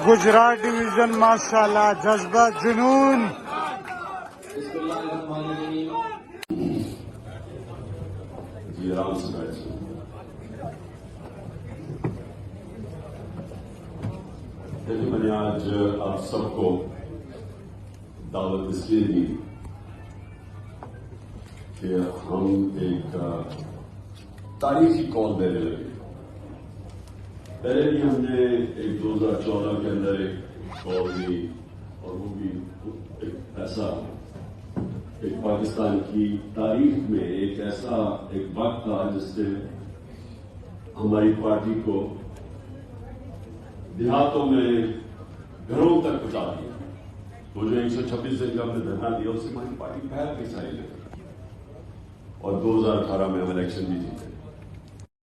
Gujarat division माशाल्लाह जज्बा जुनून। जी आराम से बैठिए। देखिए मैंने आज आप सबको दावत इसलिए दी कि हम एक तारीखी कॉल देने लगे। पहले भी हमने एक 2014 के अंदर एक कॉल दी और वो भी एक ऐसा एक पाकिस्तान की तारीख में एक ऐसा एक वक्त था जिससे हमारी पार्टी को देहातों में घरों तक पहुंचा दिया। वो जो 126 दिन का हमने धरना दिया उससे हमारी पार्टी पैर के साई लगी और 2018 में हम इलेक्शन भी जीते।